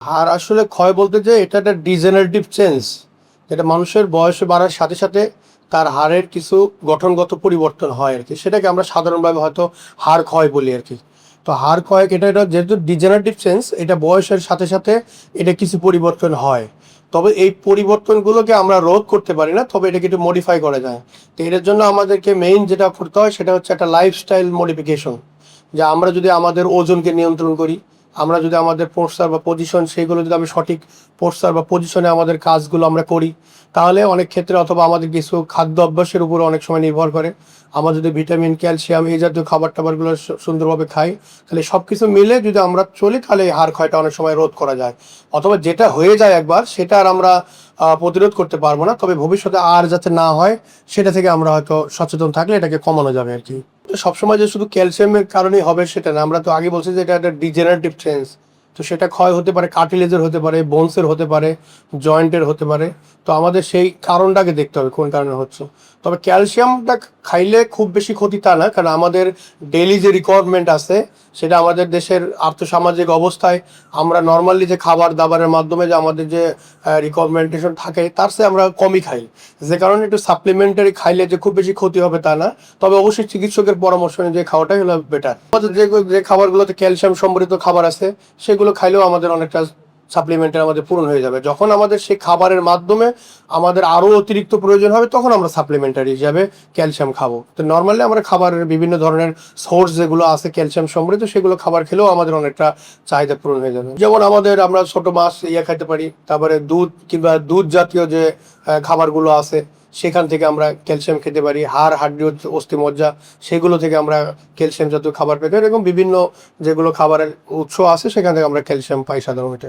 আর আসলে ক্ষয় বলতে যে এটা একটা ডিজেনারেটিভ চেঞ্জ, যেটা মানুষের বয়স বাড়ার সাথে সাথে তার হাড়ের কিছু গঠনগত পরিবর্তন হয় আর কি, সেটাকে আমরা সাধারণভাবে হয়তো হাড় ক্ষয় বলি আর কি। তো হাড় ক্ষয় এটা যেহেতু ডিজেনারেটিভ চেঞ্জ, এটা বয়সের সাথে সাথে এটা কিছু পরিবর্তন হয়। তবে এই পরিবর্তনগুলোকে আমরা রোধ করতে পারি না, তবে এটাকে একটু মডিফাই করা যায়। তো এটার জন্য আমাদেরকে মেইন যেটা করতে হয় সেটা হচ্ছে একটা লাইফস্টাইল মডিফিকেশন। যে আমরা যদি আমাদের ওজনকে নিয়ন্ত্রণ করি, আমরা যদি আমাদের পোস্টার বা পজিশন সেইগুলো যদি আমি সঠিক পোস্টার বা পজিশনে আমাদের কাজগুলো আমরা করি, তাহলে অনেক ক্ষেত্রে অথবা আমাদের কিছু খাদ্য অভ্যাসের উপর অনেক সময় নির্ভর করে। আমরা যদি ভিটামিন ক্যালসিয়াম এই জাতীয় খাবার টাবারগুলো সুন্দরভাবে খাই, তাহলে সব কিছু মিলে যদি আমরা চলি, তাহলে এই হাড় ক্ষয়টা অনেক সময় রোধ করা যায়। অথবা যেটা হয়ে যায় একবার, সেটা আর আমরা প্রতিরোধ করতে পারবো না, তবে ভবিষ্যতে আর যাতে না হয় সেটা থেকে আমরা হয়তো সচেতন থাকলে এটাকে কমানো যাবে আর কি। সবসময় যে শুধু ক্যালসিয়ামের কারণেই হবে সেটা না, আমরা তো আগে বলছি যে এটা একটা ডিজেনারেটিভ চেঞ্জ। তো সেটা ক্ষয় হতে পারে, কার্টিলেজের হতে পারে, বোনসের হতে পারে, জয়েন্টের হতে পারে। তো আমাদের সেই কারণটাকে দেখতে হবে কোন কারণে হচ্ছে। তবে ক্যালসিয়ামটা খাইলে খুব বেশি ক্ষতি তা না, কারণ আমাদের ডেইলি যে রিকোয়ারমেন্ট আছে, সেটা আমাদের দেশের আর্থসামাজিক অবস্থায় আমরা নর্মালি যে খাবার দাবারের মাধ্যমে যে আমাদের যে রিকমেন্ডেশন থাকে, তার চেয়ে আমরা কমই খাই। যে কারণে একটু সাপ্লিমেন্টারি খাইলে যে খুব বেশি ক্ষতি হবে তা না, তবে অবশ্যই চিকিৎসকের পরামর্শ নিয়ে যে খাওয়াটাই হলো বেটার। আমাদের যে খাবারগুলোতে ক্যালসিয়াম সমৃদ্ধ খাবার আছে, সেগুলো খাইলেও আমাদের অনেকটা সাপ্লিমেন্টের আমাদের পূরণ হয়ে যাবে। যখন আমাদের সেই খাবারের মাধ্যমে আমাদের আরও অতিরিক্ত প্রয়োজন হবে, তখন আমরা সাপ্লিমেন্টারি হিসাবে ক্যালসিয়াম খাবো। তো নর্মালি আমরা খাবারের বিভিন্ন ধরনের সোর্স যেগুলো আছে ক্যালসিয়াম সমৃদ্ধ, সেগুলো খাবার খেলেও আমাদের অনেকটা চাহিদা পূরণ হয়ে যাবে। যেমন আমরা ছোট মাছ খাইতে পারি, তারপরে দুধ কিংবা দুধ জাতীয় যে খাবারগুলো আছে, সেখান থেকে আমরা ক্যালসিয়াম খেতে পারি। হাড় হাড্ডি অস্থি মজ্জা, সেগুলো থেকে আমরা ক্যালসিয়াম জাতীয় খাবার পেতে পারি। এরকম বিভিন্ন যেগুলো খাবারের উৎস আছে, সেখান থেকে আমরা ক্যালসিয়াম পাই সাধারণত।